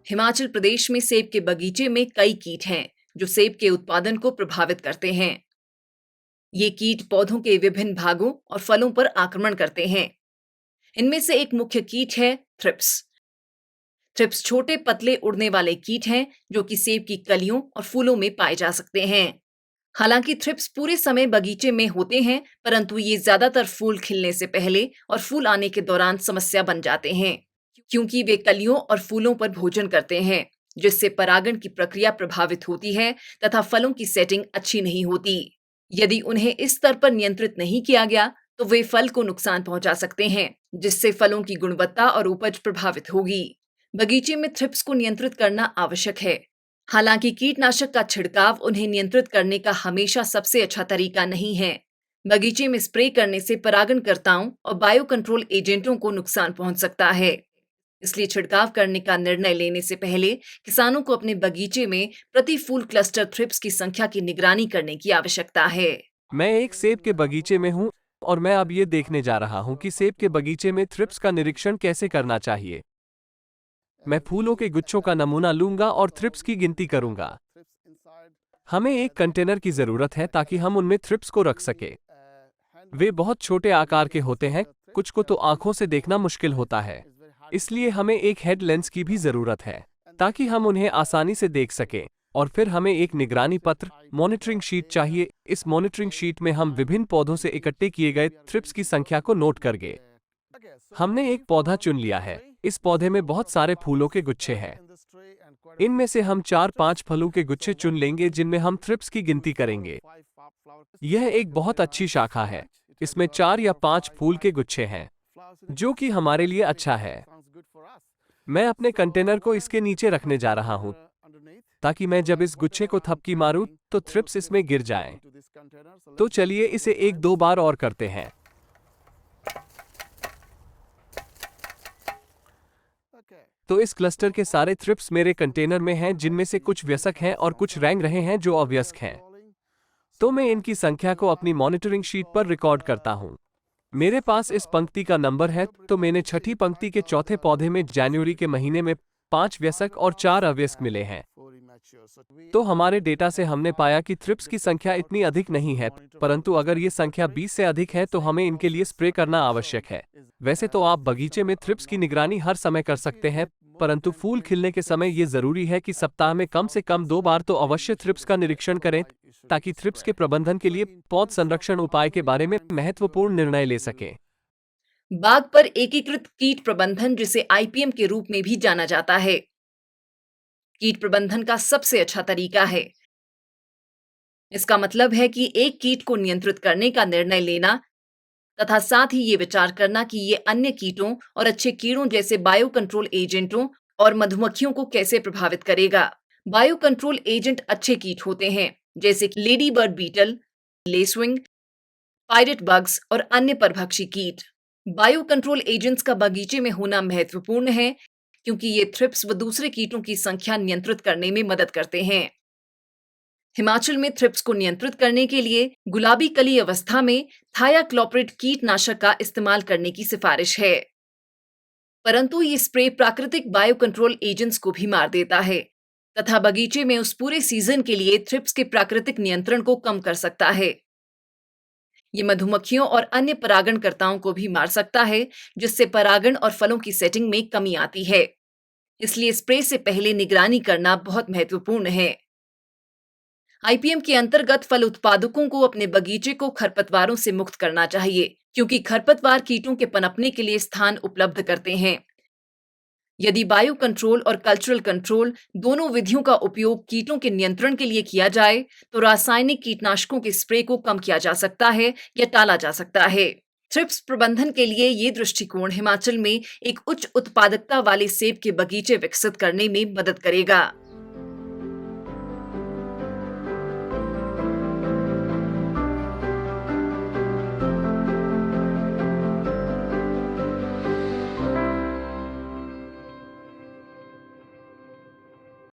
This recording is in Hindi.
हिमाचल प्रदेश में सेब के बगीचे में कई कीट हैं जो सेब के उत्पादन को प्रभावित करते हैं। ये कीट पौधों के विभिन्न भागों और फलों पर आक्रमण करते हैं। इनमें से एक मुख्य कीट है थ्रिप्स। थ्रिप्स छोटे पतले उड़ने वाले कीट हैं जो कि सेब की कलियों और फूलों में पाए जा सकते हैं। हालांकि थ्रिप्स पूरे समय बगीचे में होते हैं, परंतु ये ज्यादातर फूल खिलने से पहले और फूल आने के दौरान समस्या बन जाते हैं, क्योंकि वे कलियों और फूलों पर भोजन करते हैं, जिससे परागण की प्रक्रिया प्रभावित होती है तथा फलों की सेटिंग अच्छी नहीं होती। यदि उन्हें इस स्तर पर नियंत्रित नहीं किया गया तो वे फल को नुकसान पहुंचा सकते हैं, जिससे फलों की गुणवत्ता और उपज प्रभावित होगी। बगीचे में थ्रिप्स को नियंत्रित करना आवश्यक है। हालांकि कीटनाशक का छिड़काव उन्हें नियंत्रित करने का हमेशा सबसे अच्छा तरीका नहीं है। बगीचे में स्प्रे करने से परागणकर्ताओं और बायो कंट्रोल एजेंटों को नुकसान पहुंच सकता है। इसलिए छिड़काव करने का निर्णय लेने से पहले किसानों को अपने बगीचे में प्रति फूल क्लस्टर थ्रिप्स की संख्या की निगरानी करने की आवश्यकता है। मैं एक सेब के बगीचे में हूँ और मैं अब ये देखने जा रहा हूँ कि सेब के बगीचे में थ्रिप्स का निरीक्षण कैसे करना चाहिए। मैं फूलों के गुच्छों का नमूना लूंगा और थ्रिप्स की गिनती करूंगा। हमें एक कंटेनर की जरूरत है ताकि हम उनमें थ्रिप्स को रख सके। वे बहुत छोटे आकार के होते हैं, कुछ को तो आंखों से देखना मुश्किल होता है। इसलिए हमें एक हेड लेंस की भी जरूरत है ताकि हम उन्हें आसानी से देख सकें। और फिर हमें एक निगरानी पत्र, मॉनिटरिंग शीट चाहिए। इस मॉनिटरिंग शीट में हम विभिन्न पौधों से इकट्ठे किए गए थ्रिप्स की संख्या को नोट करेंगे। हमने एक पौधा चुन लिया है। इस पौधे में बहुत सारे फूलों के गुच्छे हैं। इनमें से हम 4-5 फलों के गुच्छे चुन लेंगे जिनमें हम थ्रिप्स की गिनती करेंगे। यह एक बहुत अच्छी शाखा है। इसमें 4 या 5 फूल के गुच्छे हैं, जो कि हमारे लिए अच्छा है। मैं अपने कंटेनर को इसके नीचे रखने जा रहा हूं ताकि मैं जब इस गुच्छे को थपकी मारूं तो थ्रिप्स इसमें गिर जाएं। तो चलिए इसे 1-2 बार और करते हैं। तो इस क्लस्टर के सारे थ्रिप्स मेरे कंटेनर में हैं, जिनमें से कुछ वयस्क हैं और कुछ रेंग रहे हैं जो अवयस्क हैं। तो मैं इनकी संख्या को अपनी मॉनिटरिंग शीट पर रिकॉर्ड करता हूं। मेरे पास इस पंक्ति का नंबर है, तो मैंने छठी पंक्ति के चौथे पौधे में जनवरी के महीने में 5 वयस्क और 4 अवयस्क मिले हैं। तो हमारे डेटा से हमने पाया कि थ्रिप्स की संख्या इतनी अधिक नहीं है, परंतु अगर ये संख्या 20 से अधिक है तो हमें इनके लिए स्प्रे करना आवश्यक है। वैसे तो आप बगीचे में थ्रिप्स की निगरानी हर समय कर सकते हैं, परंतु फूल खिलने के समय ये जरूरी है कि सप्ताह में कम से कम 2 बार तो अवश्य थ्रिप्स का निरीक्षण करें, ताकि थ्रिप्स के प्रबंधन के लिए पौध संरक्षण उपाय के बारे में महत्वपूर्ण निर्णय ले सकें। बाग पर एकीकृत कीट प्रबंधन, जिसे आईपीएम के रूप में भी जाना जाता है, कीट प्रबंधन का सबसे अच्छा तरीका है। इसका मतलब है कि एक कीट को नियंत्रित करने का निर्णय लेना तथा साथ ही ये विचार करना कि ये अन्य कीटों और अच्छे कीड़ों जैसे बायो कंट्रोल एजेंटों और मधुमक्खियों को कैसे प्रभावित करेगा। बायो कंट्रोल एजेंट अच्छे कीट होते हैं, जैसे कि lady bird beetle, lacewing, pirate bugs और अन्य परभक्षी कीट। बायो कंट्रोल एजेंट्स का बगीचे में होना महत्वपूर्ण है, क्योंकि ये थ्रिप्स व दूसरे कीटों की संख्या नियंत्रित करने में मदद करते हैं। हिमाचल में थ्रिप्स को नियंत्रित करने के लिए गुलाबी कली अवस्था में थायाक्लोप्रिड कीटनाशक का इस्तेमाल करने की सिफारिश है, परंतु ये स्प्रे प्राकृतिक बायो कंट्रोल एजेंट्स को भी मार देता है तथा बगीचे में उस पूरे सीजन के लिए थ्रिप्स के प्राकृतिक नियंत्रण को कम कर सकता है। ये मधुमक्खियों और अन्य परागणकर्ताओं को भी मार सकता है, जिससे परागण और फलों की सेटिंग में कमी आती है। इसलिए स्प्रे से पहले निगरानी करना बहुत महत्वपूर्ण है। आईपीएम के अंतर्गत फल उत्पादकों को अपने बगीचे को खरपतवारों से मुक्त करना चाहिए, क्योंकि खरपतवार कीटों के पनपने के लिए स्थान उपलब्ध करते हैं। यदि बायो कंट्रोल और कल्चरल कंट्रोल दोनों विधियों का उपयोग कीटों के नियंत्रण के लिए किया जाए तो रासायनिक कीटनाशकों के स्प्रे को कम किया जा सकता है या टाला जा सकता है। थ्रिप्स प्रबंधन के लिए ये दृष्टिकोण हिमाचल में एक उच्च उत्पादकता वाले सेब के बगीचे विकसित करने में मदद करेगा।